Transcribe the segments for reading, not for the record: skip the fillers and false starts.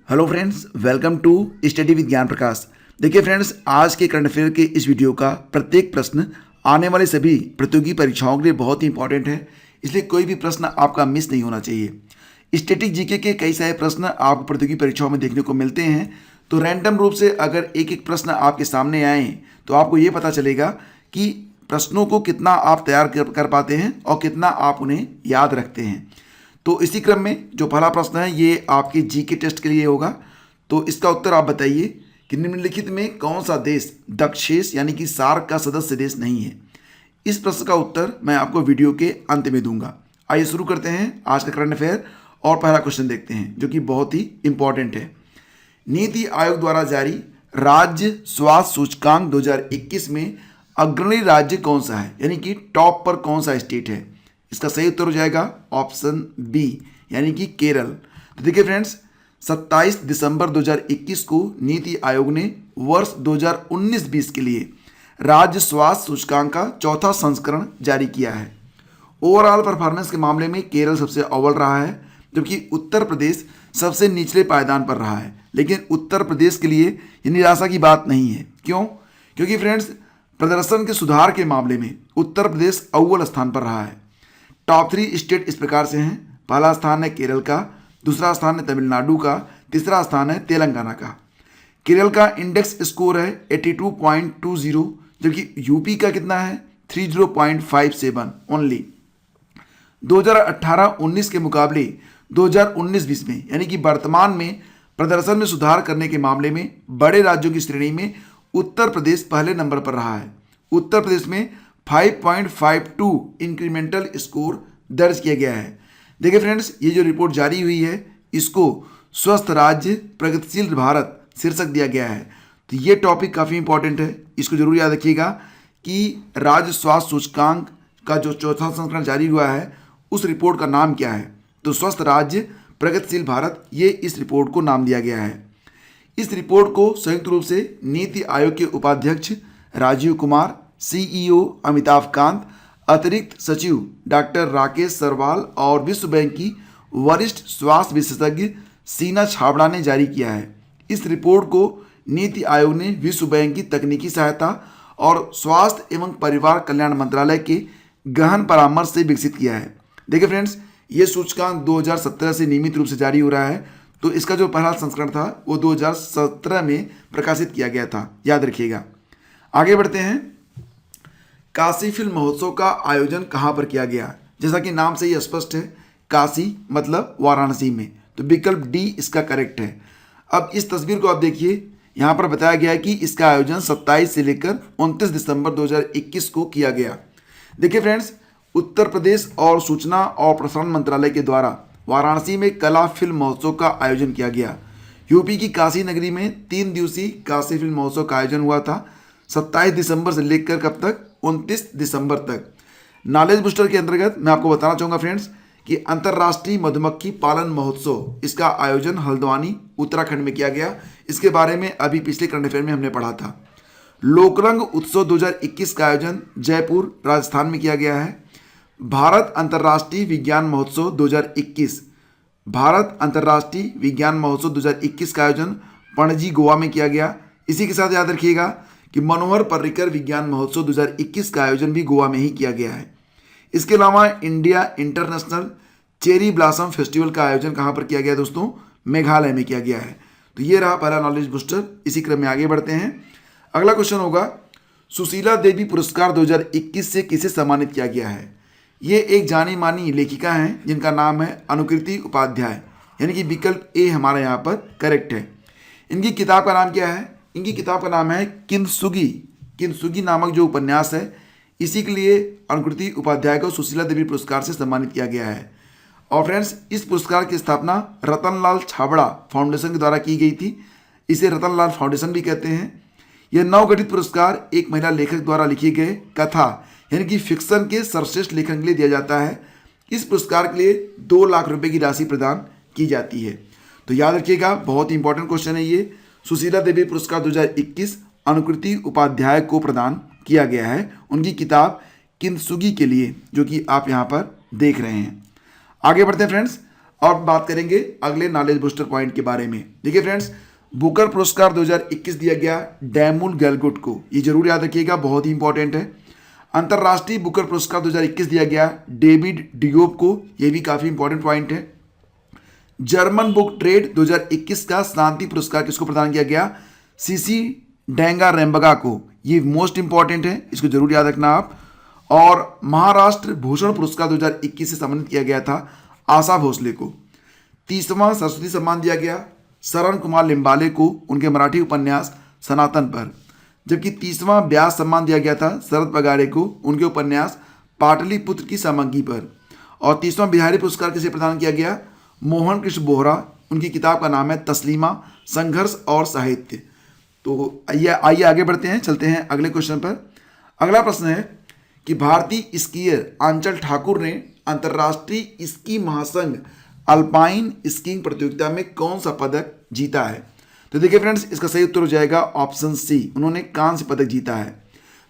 Hello friends, welcome to study with Gyan Prakash. देखिए friends, आज के करंट अफेयर के इस वीडियो का प्रत्येक प्रश्न आने वाले सभी प्रतियोगी परीक्षाओं के लिए बहुत ही इंपॉर्टेंट है, इसलिए कोई भी प्रश्न आपका मिस नहीं होना चाहिए। स्टैटिक जीके के कई सारे प्रश्न आपको प्रतियोगी परीक्षाओं में देखने को मिलते हैं, तो रैंडम रूप से अगर एक एक प्रश्न आपके सामने आए तो आपको ये पता चलेगा कि प्रश्नों को कितना आप तैयार कर पाते हैं और कितना आप उन्हें याद रखते हैं। तो इसी क्रम में जो पहला प्रश्न है ये आपके जीके टेस्ट के लिए होगा। तो इसका उत्तर आप बताइए कि निम्नलिखित में कौन सा देश दक्षेस यानी कि सार्क का सदस्य देश नहीं है। इस प्रश्न का उत्तर मैं आपको वीडियो के अंत में दूंगा। आइए शुरू करते हैं आज का करंट अफेयर और पहला क्वेश्चन देखते हैं जो कि बहुत ही इंपॉर्टेंट है। नीति आयोग द्वारा जारी राज्य स्वास्थ्य सूचकांक 2021 में अग्रणी राज्य कौन सा है, यानी कि टॉप पर कौन सा स्टेट है। इसका सही उत्तर हो जाएगा ऑप्शन बी यानी कि केरल। तो देखिए फ्रेंड्स, 27 दिसंबर 2021 को नीति आयोग ने वर्ष 2019-20 के लिए राज्य स्वास्थ्य सूचकांक का चौथा संस्करण जारी किया है। ओवरऑल परफॉर्मेंस के मामले में केरल सबसे अव्वल रहा है, जबकि उत्तर प्रदेश सबसे निचले पायदान पर रहा है। लेकिन उत्तर प्रदेश के लिए ये निराशा की बात नहीं है। क्यों? क्योंकि फ्रेंड्स, प्रदर्शन के सुधार के मामले में उत्तर प्रदेश अव्वल स्थान पर रहा है। टॉप 3 स्टेट इस प्रकार से हैं। पहला स्थान है केरल का, दूसरा स्थान है तमिलनाडु का, तीसरा स्थान है तेलंगाना का। केरल का इंडेक्स स्कोर है 82.20, जबकि यूपी का कितना है 30.57 ओनली। 2018-19 के मुकाबले 2019-20 में यानी कि वर्तमान में प्रदर्शन में सुधार करने के मामले में बड़े राज्यों की श्रेणी में उत्तर प्रदेश पहले नंबर पर रहा है। उत्तर प्रदेश में 5.52 इंक्रीमेंटल स्कोर दर्ज किया गया है। देखिए फ्रेंड्स, ये जो रिपोर्ट जारी हुई है इसको स्वस्थ राज्य प्रगतिशील भारत शीर्षक दिया गया है। तो ये टॉपिक काफ़ी इंपॉर्टेंट है, इसको जरूर याद रखिएगा कि राज्य स्वास्थ्य सूचकांक का जो चौथा संस्करण जारी हुआ है उस रिपोर्ट का नाम क्या है। तो स्वस्थ राज्य प्रगतिशील भारत, ये इस रिपोर्ट को नाम दिया गया है। इस रिपोर्ट को संयुक्त रूप से नीति आयोग के उपाध्यक्ष राजीव कुमार, सीईओ अमिताभ कांत, अतिरिक्त सचिव डॉक्टर राकेश सरवाल और विश्व बैंक की वरिष्ठ स्वास्थ्य विशेषज्ञ सीना छाबड़ा ने जारी किया है। इस रिपोर्ट को नीति आयोग ने विश्व बैंक की तकनीकी सहायता और स्वास्थ्य एवं परिवार कल्याण मंत्रालय के गहन परामर्श से विकसित किया है। देखिए फ्रेंड्स, ये सूचकांक 2017 से नियमित रूप से जारी हो रहा है, तो इसका जो पहला संस्करण था वो 2017 में प्रकाशित किया गया था, याद रखिएगा। आगे बढ़ते हैं। काशी फिल्म महोत्सव का आयोजन कहाँ पर किया गया? जैसा कि नाम से ही स्पष्ट है, काशी मतलब वाराणसी में, तो विकल्प डी इसका करेक्ट है। अब इस तस्वीर को आप देखिए, यहाँ पर बताया गया है कि इसका आयोजन 27 से लेकर 29 दिसंबर 2021 को किया गया। देखिए फ्रेंड्स, उत्तर प्रदेश और सूचना और प्रसारण मंत्रालय के द्वारा वाराणसी में कला फिल्म महोत्सव का आयोजन किया गया। यूपी की काशी नगरी में 3 दिवसीय काशी फिल्म महोत्सव का आयोजन हुआ था, 27 दिसंबर से लेकर कब तक? 29 दिसंबर तक। नॉलेज बूस्टर के अंतर्गत मैं आपको बताना चाहूँगा फ्रेंड्स कि अंतर्राष्ट्रीय मधुमक्खी पालन महोत्सव, इसका आयोजन हल्द्वानी उत्तराखंड में किया गया। इसके बारे में अभी पिछले करंट अफेयर में हमने पढ़ा था। लोकरंग उत्सव 2021 का आयोजन जयपुर राजस्थान में किया गया है। भारत अंतर्राष्ट्रीय विज्ञान महोत्सव 2021, भारत अंतर्राष्ट्रीय विज्ञान महोत्सव 2021 का आयोजन पणजी गोवा में किया गया। इसी के साथ याद रखिएगा कि मनोहर पर्रिकर विज्ञान महोत्सव 2021 का आयोजन भी गोवा में ही किया गया है। इसके अलावा India international cherry blossom festival का आयोजन कहाँ पर किया गया दोस्तों? मेघालय में किया गया है। तो ये रहा पहला नॉलेज बूस्टर। इसी क्रम में आगे बढ़ते हैं। अगला क्वेश्चन होगा, सुशीला देवी पुरस्कार 2021 से किसे सम्मानित किया गया है? ये एक जानी मानी लेखिका हैं जिनका नाम है अनुकृति उपाध्याय, यानी कि विकल्प ए हमारा यहाँ पर करेक्ट है। इनकी किताब का नाम क्या है? इनकी किताब का नाम है किंसुगी। किंसुगी नामक जो उपन्यास है, इसी के लिए अनुकृति उपाध्याय को सुशीला देवी पुरस्कार से सम्मानित किया गया है। और फ्रेंड्स, इस पुरस्कार की स्थापना रतनलाल छाबड़ा फाउंडेशन के द्वारा की गई थी। इसे रतनलाल फाउंडेशन भी कहते हैं। यह नवगठित पुरस्कार एक महिला लेखक द्वारा लिखी गए कथा यानी कि फिक्शन के सर्वश्रेष्ठ लेखन के लिए दिया जाता है। इस पुरस्कार के लिए 2 लाख रुपए की राशि प्रदान की जाती है। तो याद रखिएगा, बहुत ही इंपॉर्टेंट क्वेश्चन है ये। सुशीला देवी पुरस्कार 2021 अनुकृति उपाध्याय को प्रदान किया गया है उनकी किताब किंसुगी के लिए, जो कि आप यहाँ पर देख रहे हैं। आगे बढ़ते हैं फ्रेंड्स। और बात करेंगे अगले नॉलेज बूस्टर पॉइंट के बारे में। देखिए फ्रेंड्स, बुकर पुरस्कार 2021 दिया गया डैमुल गैलगुट को, ये जरूर याद रखिएगा, बहुत ही इंपॉर्टेंट है। अंतर्राष्ट्रीय बुकर पुरस्कार 2021 दिया गया डेविड डियोप को, ये भी काफी इंपॉर्टेंट पॉइंट है। जर्मन बुक ट्रेड 2021 का शांति पुरस्कार किसको प्रदान किया गया? सीसी डेंगा रेम्बगा को, ये मोस्ट इंपॉर्टेंट है, इसको जरूर याद रखना आप। और महाराष्ट्र भूषण पुरस्कार 2021 से सम्मानित किया गया था आशा भोसले को। 30वां सरस्वती सम्मान दिया गया शरण कुमार लिम्बाले को उनके मराठी उपन्यास सनातन पर, जबकि 30वां व्यास सम्मान दिया गया था शरद पगारे को उनके उपन्यास पाटलिपुत्र की सामग्री पर। और 30वां बिहारी पुरस्कार किसे प्रदान किया गया? मोहन कृष्ण बोहरा, उनकी किताब का नाम है तस्लीमा, संघर्ष और साहित्य। तो आइए आगे बढ़ते हैं, चलते हैं अगले क्वेश्चन पर। अगला प्रश्न है कि भारतीय स्कीयर आंचल ठाकुर ने अंतर्राष्ट्रीय स्की महासंघ अल्पाइन स्कीइंग प्रतियोगिता में कौन सा पदक जीता है? तो देखिए फ्रेंड्स, इसका सही उत्तर हो जाएगा ऑप्शन सी, उन्होंने कांस्य पदक जीता है।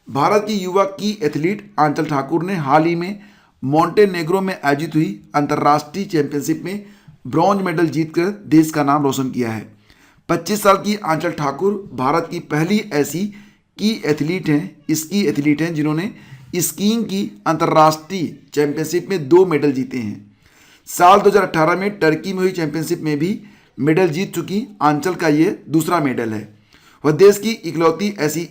भारत की युवा की एथलीट आंचल ठाकुर ने हाल ही में मोंटेनेग्रो में आयोजित हुई अंतर्राष्ट्रीय चैंपियनशिप में ब्रॉन्ज मेडल जीतकर देश का नाम रोशन किया है। 25 साल की आंचल ठाकुर भारत की पहली ऐसी स्की एथलीट हैं जिन्होंने स्कीइंग की अंतर्राष्ट्रीय चैंपियनशिप में 2 मेडल जीते हैं। साल 2018 में टर्की में हुई चैंपियनशिप में भी मेडल जीत चुकी आंचल का ये दूसरा मेडल है। वह देश की इकलौती ऐसी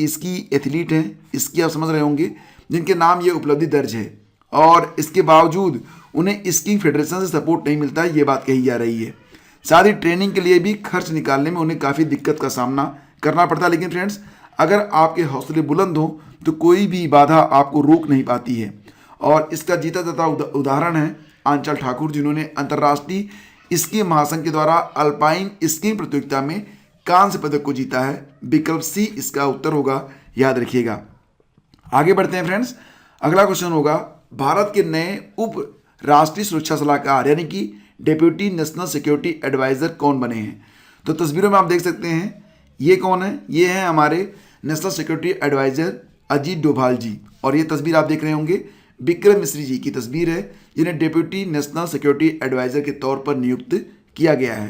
स्की एथलीट हैं, इसकी आप समझ रहे होंगे, जिनके नाम ये उपलब्धि दर्ज है और इसके बावजूद उन्हें स्कीइंग फेडरेशन से सपोर्ट नहीं मिलता है, ये बात कही जा रही है। साथ ही ट्रेनिंग के लिए भी खर्च निकालने में उन्हें काफ़ी दिक्कत का सामना करना पड़ता है। लेकिन फ्रेंड्स, अगर आपके हौसले बुलंद हों तो कोई भी बाधा आपको रोक नहीं पाती है। और इसका जीता जाता उदाहरण है आंचल ठाकुर, जिन्होंने अंतर्राष्ट्रीय स्की महासंघ के द्वारा अल्पाइन स्कीइंग प्रतियोगिता में कांस्य पदक को जीता है। विकल्प सी इसका उत्तर होगा, याद रखिएगा। आगे बढ़ते हैं फ्रेंड्स, अगला क्वेश्चन होगा भारत के नए उप राष्ट्रीय सुरक्षा सलाहकार यानी कि डेप्यूटी नेशनल सिक्योरिटी एडवाइजर कौन बने हैं? तो तस्वीरों में आप देख सकते हैं ये कौन है, ये हैं हमारे national security adviser Ajit Doval ji. और ये तस्वीर आप देख रहे होंगे विक्रम मिश्री जी की तस्वीर है, जिन्हें डेप्यूटी नेशनल सिक्योरिटी एडवाइजर के तौर पर नियुक्त किया गया है।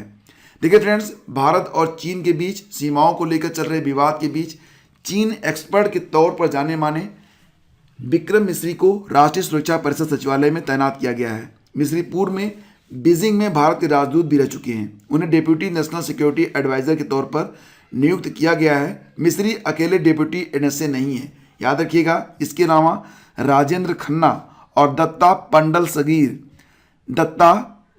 देखिए फ्रेंड्स, भारत और चीन के बीच सीमाओं को लेकर चल रहे विवाद के बीच चीन एक्सपर्ट के तौर पर जाने माने विक्रम मिश्री को राष्ट्रीय सुरक्षा परिषद सचिवालय में तैनात किया गया है। मिश्री पूर्व में बीजिंग में भारत के राजदूत भी रह चुके हैं। उन्हें डेप्यूटी नेशनल सिक्योरिटी एडवाइजर के तौर पर नियुक्त किया गया है। मिश्री अकेले डेप्यूटी एनएसए नहीं है, याद रखिएगा। इसके अलावा राजेंद्र खन्ना और दत्ता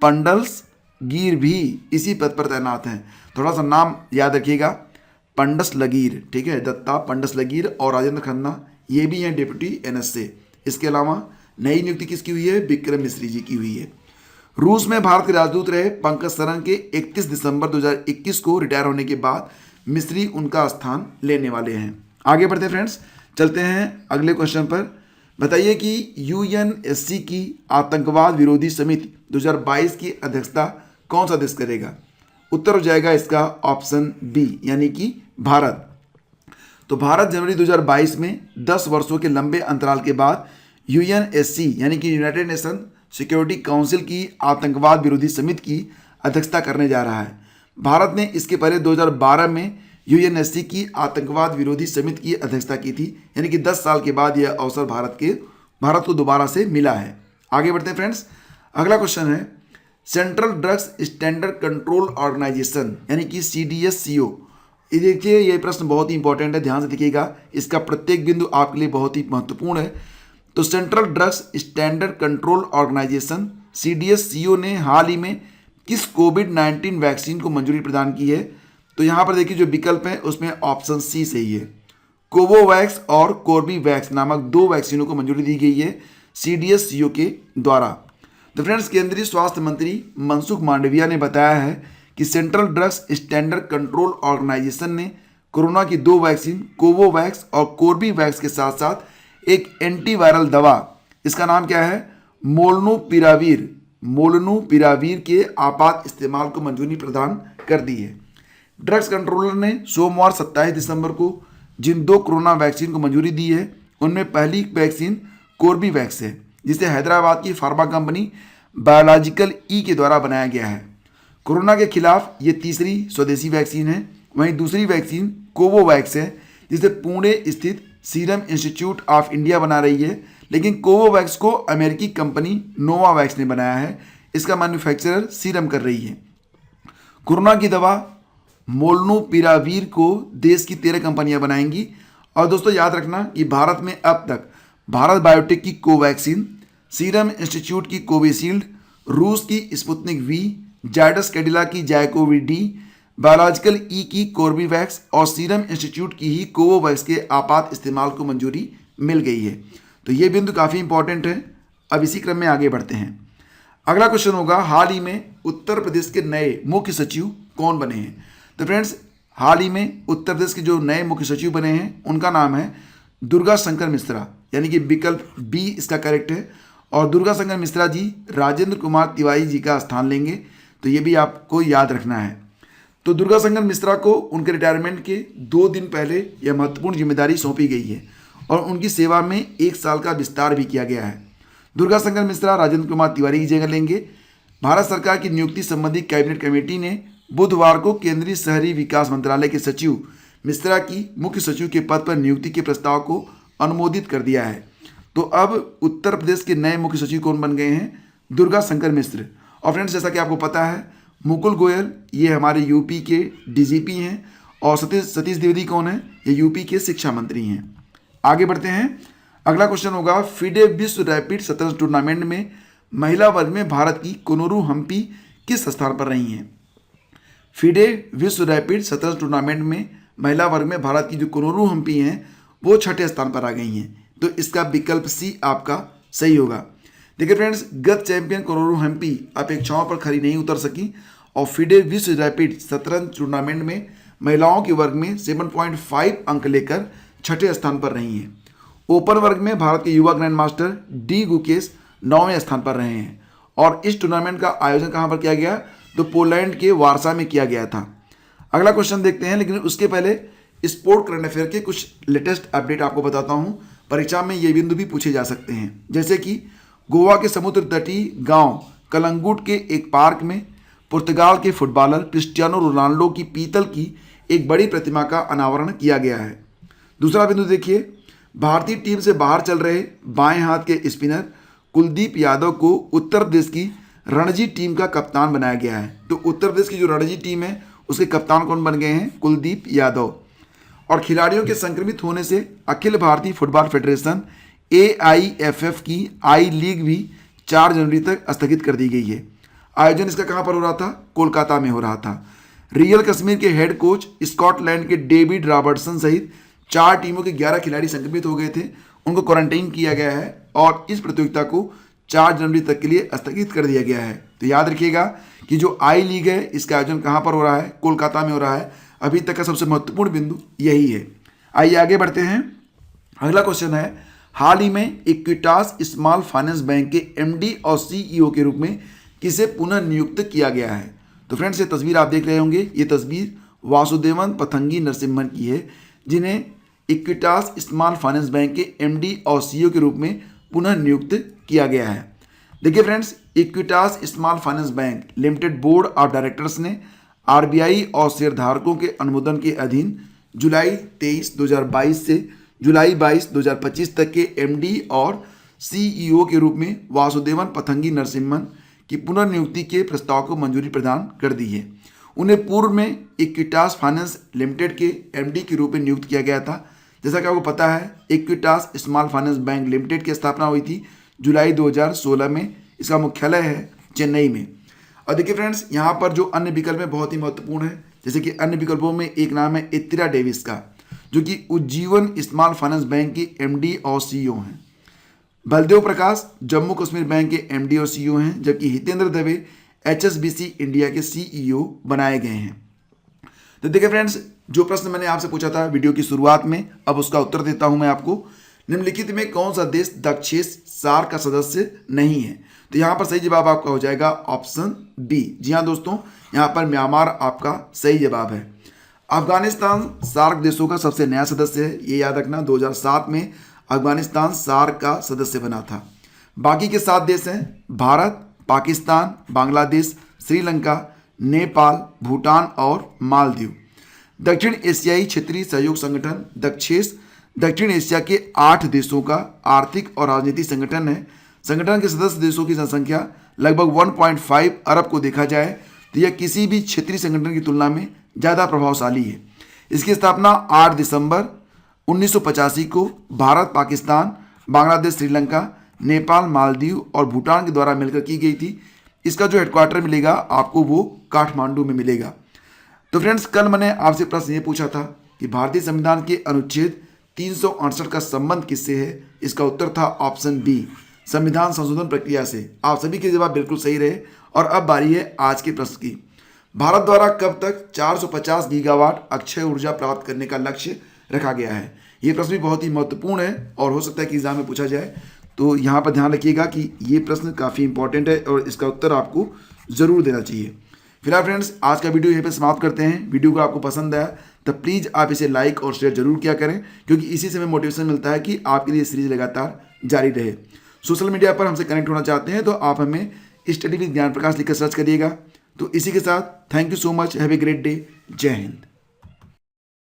पंडलसगीर भी इसी पद पर तैनात हैं। थोड़ा सा नाम याद रखिएगा, पंडसलगीर, ठीक है, दत्ता पंडसलगीर और राजेंद्र खन्ना, ये भी हैं डेप्यूटी एनएसए। इसके अलावा नई नियुक्ति किसकी हुई है? विक्रम मिश्री जी की हुई है। रूस में भारत के राजदूत रहे पंकज सरन के 31 दिसंबर 2021 को रिटायर होने के बाद मिश्री उनका स्थान लेने वाले हैं। आगे बढ़ते फ्रेंड्स, चलते हैं अगले क्वेश्चन पर। बताइए कि यूएनएससी की आतंकवाद विरोधी समिति 2022 की अध्यक्षता कौन सा देश करेगा? उत्तर हो जाएगा इसका ऑप्शन बी, यानी कि भारत। तो भारत जनवरी 2022 में 10 वर्षों के लंबे अंतराल के बाद यूएनएससी यानी कि यूनाइटेड नेशन सिक्योरिटी काउंसिल की आतंकवाद विरोधी समिति की अध्यक्षता करने जा रहा है। भारत ने इसके पहले 2012 में यूएनएससी की आतंकवाद विरोधी समिति की अध्यक्षता की थी, यानी कि 10 साल के बाद यह अवसर भारत को दोबारा से मिला है। आगे बढ़ते हैं फ्रेंड्स, अगला क्वेश्चन है Central Drugs Standard Control Organisation यानी कि CDSCO। ये देखिए, ये प्रश्न बहुत ही इंपॉर्टेंट है, ध्यान से देखिएगा, इसका प्रत्येक बिंदु आपके लिए बहुत ही महत्वपूर्ण है। तो Central Drugs Standard Control Organisation CDSCO ने हाल ही में किस कोविड-19 वैक्सीन को मंजूरी प्रदान की है? तो यहाँ पर देखिए जो विकल्प है उसमें ऑप्शन सी सही है। कोवोवैक्स और कोर्बीवैक्स नामक 2 वैक्सीनों को मंजूरी दी गई है CDSCO के द्वारा। तो फ्रेंड्स, केंद्रीय स्वास्थ्य मंत्री मनसुख मांडविया ने बताया है कि Central Drugs Standard Control Organisation ने कोरोना की 2 वैक्सीन कोवोवैक्स और कोर्बीवैक्स के साथ साथ एक एंटीवायरल दवा, इसका नाम क्या है, मोलनूपिरावीर के आपात इस्तेमाल को मंजूरी प्रदान कर दी है। ड्रग्स कंट्रोलर ने सोमवार 27 दिसंबर को जिन 2 कोरोना वैक्सीन को मंजूरी दी है उनमें पहली वैक्सीन कोर्बीवैक्स है, जिसे हैदराबाद की फार्मा कंपनी बायोलॉजिकल ई के द्वारा बनाया गया है। कोरोना के खिलाफ ये तीसरी स्वदेशी वैक्सीन है। वहीं दूसरी वैक्सीन कोवोवैक्स है, जिसे पुणे स्थित सीरम इंस्टीट्यूट ऑफ इंडिया बना रही है, लेकिन कोवोवैक्स को अमेरिकी कंपनी नोवावैक्स ने बनाया है। इसका मैन्युफैक्चरर सीरम कर रही है। कोरोना की दवा मोलनुपिरावीर को देश की 13 कंपनियां बनाएंगी। और दोस्तों याद रखना कि भारत में अब तक भारत बायोटेक की कोवैक्सीन, सीरम इंस्टीट्यूट की कोविशील्ड, रूस की स्पुतनिक वी, जायडस कैडिला की जायकोवी-डी, बायोलॉजिकल ई की कोर्बीवैक्स और सीरम इंस्टीट्यूट की ही कोवोवैक्स के आपात इस्तेमाल को मंजूरी मिल गई है। तो ये बिंदु काफ़ी इंपॉर्टेंट है। अब इसी क्रम में आगे बढ़ते हैं। अगला क्वेश्चन होगा, हाल ही में उत्तर प्रदेश के नए मुख्य सचिव कौन बने हैं? तो फ्रेंड्स, हाल ही में उत्तर प्रदेश के जो नए मुख्य सचिव बने हैं उनका नाम है दुर्गा शंकर मिश्रा, यानी कि विकल्प बी इसका करेक्ट है। और दुर्गा शंकर मिश्रा जी राजेंद्र कुमार तिवारी जी का स्थान लेंगे, तो ये भी आपको याद रखना है। तो दुर्गा शंकर मिश्रा को उनके रिटायरमेंट के 2 दिन पहले यह महत्वपूर्ण जिम्मेदारी सौंपी गई है और उनकी सेवा में 1 साल का विस्तार भी किया गया है। दुर्गा शंकर मिश्रा राजेंद्र कुमार तिवारी की जगह लेंगे। भारत सरकार की नियुक्ति संबंधी कैबिनेट कमेटी ने बुधवार को केंद्रीय शहरी विकास मंत्रालय के सचिव मिश्रा की मुख्य सचिव के पद पर नियुक्ति के प्रस्ताव को अनुमोदित कर दिया है। तो अब उत्तर प्रदेश के नए मुख्य सचिव कौन बन गए हैं? दुर्गा शंकर मिश्र। और फ्रेंड्स, जैसा कि आपको पता है, मुकुल गोयल ये हमारे यूपी के डीजीपी हैं और सतीश द्विवेदी कौन है? ये यूपी के शिक्षा मंत्री हैं। आगे बढ़ते हैं। अगला क्वेश्चन होगा, फिडे विश्व रैपिड शतरंज टूर्नामेंट में महिला वर्ग में भारत की कोनोरू हम्पी किस स्थान पर रही हैं? फिडे विश्व रैपिड शतरंज टूर्नामेंट में महिला वर्ग में भारत की जो कोनोरू हम्पी हैं वो 6ठे स्थान पर आ गई हैं। तो इसका विकल्प सी आपका सही होगा। देखिए फ्रेंड्स, गत चैंपियन कोनोरू हम्पी अपेक्षाओं पर खरी नहीं उतर सकी और फिडे विश्व रैपिड शतरंज टूर्नामेंट में महिलाओं के वर्ग में 7.5 अंक लेकर 6ठे स्थान पर रही हैं। ओपन वर्ग में भारत के युवा ग्रैंड मास्टर डी गुकेश 9वें स्थान पर रहे हैं। और इस टूर्नामेंट का आयोजन कहाँ पर किया गया? तो पोलैंड के वारसा में किया गया था। अगला क्वेश्चन देखते हैं, लेकिन उसके पहले स्पोर्ट करंट अफेयर के कुछ लेटेस्ट अपडेट आपको बताता हूँ। परीक्षा में ये बिंदु भी पूछे जा सकते हैं, जैसे कि गोवा के समुद्र तटीय गांव कलंगुट के एक पार्क में पुर्तगाल के फुटबॉलर क्रिस्टियानो रोनाल्डो की पीतल की एक बड़ी प्रतिमा का अनावरण किया गया है। दूसरा बिंदु देखिए, भारतीय टीम से बाहर चल रहे बाएं हाथ के स्पिनर कुलदीप यादव को उत्तर प्रदेश की रणजी टीम का कप्तान बनाया गया है। तो उत्तर प्रदेश की जो रणजी टीम है उसके कप्तान कौन बन गए हैं? कुलदीप यादव। और खिलाड़ियों के संक्रमित होने से Akhil Bharatiya football federation AIFF की आई लीग भी 4 जनवरी तक स्थगित कर दी गई है। आयोजन इसका कहाँ पर हो रहा था? कोलकाता में हो रहा था। रियल कश्मीर के हेड कोच स्कॉटलैंड के डेविड रॉबर्टसन सहित 4 टीमों के 11 खिलाड़ी संक्रमित हो गए थे, उनको क्वारंटाइन किया गया है और इस प्रतियोगिता को 4 जनवरी तक के लिए स्थगित कर दिया गया है। तो याद रखिएगा कि जो आई लीग है इसका आयोजन कहाँ पर हो रहा है? कोलकाता में हो रहा है। अभी तक का सबसे महत्वपूर्ण बिंदु यही है। आइए आगे बढ़ते हैं। अगला क्वेश्चन है, हाल ही में इक्विटास स्मॉल फाइनेंस बैंक के MD और CEO के रूप में किसे पुनः नियुक्त किया गया है? तो फ्रेंड्स, ये तस्वीर आप देख रहे होंगे, ये तस्वीर वासुदेवन पथंगी नरसिम्हन की है, जिन्हें इक्विटास स्मॉल फाइनेंस बैंक के MD और CEO के रूप में पुनः नियुक्त किया गया है। देखिए friends, Equitas small finance bank limited board of directors ने RBI और शेयरधारकों के अनुमोदन के अधीन जुलाई 23, 2022 से जुलाई 22, 2025 तक के MD और CEO के रूप में वासुदेवन पथंगी नरसिम्हन की पुनर्नियुक्ति के प्रस्ताव को मंजूरी प्रदान कर दी है। उन्हें पूर्व में इक्विटास फाइनेंस लिमिटेड के MD के रूप में नियुक्त किया गया था। जैसा कि आपको पता है, Equitas small finance bank limited की स्थापना हुई थी जुलाई 2016 में। इसका मुख्यालय है चेन्नई में। और देखिए फ्रेंड्स, यहाँ पर जो अन्य विकल्प है बहुत ही महत्वपूर्ण है। जैसे कि अन्य विकल्पों में एक नाम है इत्तिरा डेविस का, जो कि उज्जीवन स्मॉल फाइनेंस बैंक की MD और CEO हैं। बलदेव प्रकाश जम्मू कश्मीर बैंक के MD और CEO हैं, जबकि हितेंद्र दवे HSBC इंडिया के CEO बनाए गए हैं। तो देखिए फ्रेंड्स, जो प्रश्न मैंने आपसे पूछा था वीडियो की शुरुआत में, अब उसका उत्तर देता हूं मैं आपको। निम्नलिखित में कौन सा देश दक्षिण सार्क का सदस्य नहीं है? तो यहाँ पर सही जवाब आपका हो जाएगा ऑप्शन बी। जी हाँ दोस्तों, यहाँ पर म्यांमार आपका सही जवाब है। अफगानिस्तान सार्क देशों का सबसे नया सदस्य है, ये याद रखना। 2007 में अफगानिस्तान सार्क का सदस्य बना था। बाकी के 7 देश हैं भारत, पाकिस्तान, बांग्लादेश, श्रीलंका, नेपाल, भूटान और मालदीव। दक्षिण एशियाई क्षेत्रीय सहयोग संगठन दक्षेस दक्षिण एशिया के 8 देशों का आर्थिक और राजनीतिक संगठन है। संगठन के सदस्य देशों की जनसंख्या लगभग 1.5 अरब को देखा जाए तो यह किसी भी क्षेत्रीय संगठन की तुलना में ज़्यादा प्रभावशाली है। इसकी स्थापना 8 दिसंबर 1985 को भारत, पाकिस्तान, बांग्लादेश, श्रीलंका, नेपाल, मालदीव और भूटान के द्वारा मिलकर की गई थी। इसका जो हेडक्वार्टर मिलेगा आपको वो काठमांडू में मिलेगा। तो फ्रेंड्स, कल मैंने आपसे प्रश्न ये पूछा था कि भारतीय संविधान के अनुच्छेद 368 का संबंध किससे है। इसका उत्तर था ऑप्शन बी, संविधान संशोधन प्रक्रिया से। आप सभी के जवाब बिल्कुल सही रहे। और अब बारी है आज के प्रश्न की। भारत द्वारा कब तक 450 गीगावाट अक्षय ऊर्जा प्राप्त करने का लक्ष्य रखा गया है। ये प्रश्न भी बहुत ही महत्वपूर्ण है और हो सकता है कि एग्जाम में पूछा जाए, तो यहाँ पर ध्यान रखिएगा कि ये प्रश्न काफ़ी इंपॉर्टेंट है और इसका उत्तर आपको ज़रूर देना चाहिए। फिलहाल फ्रेंड्स, आज का वीडियो यहीं पे समाप्त करते हैं। वीडियो को आपको पसंद आया तो प्लीज़ आप इसे लाइक और शेयर जरूर किया करें, क्योंकि इसी से हमें मोटिवेशन मिलता है कि आपके लिए सीरीज लगातार जारी रहे। सोशल मीडिया पर हमसे कनेक्ट होना चाहते हैं तो आप हमें स्टडी विद ज्ञान प्रकाश लिखकर सर्च करिएगा। तो इसी के साथ thank you so much, have a great day, जय हिंद।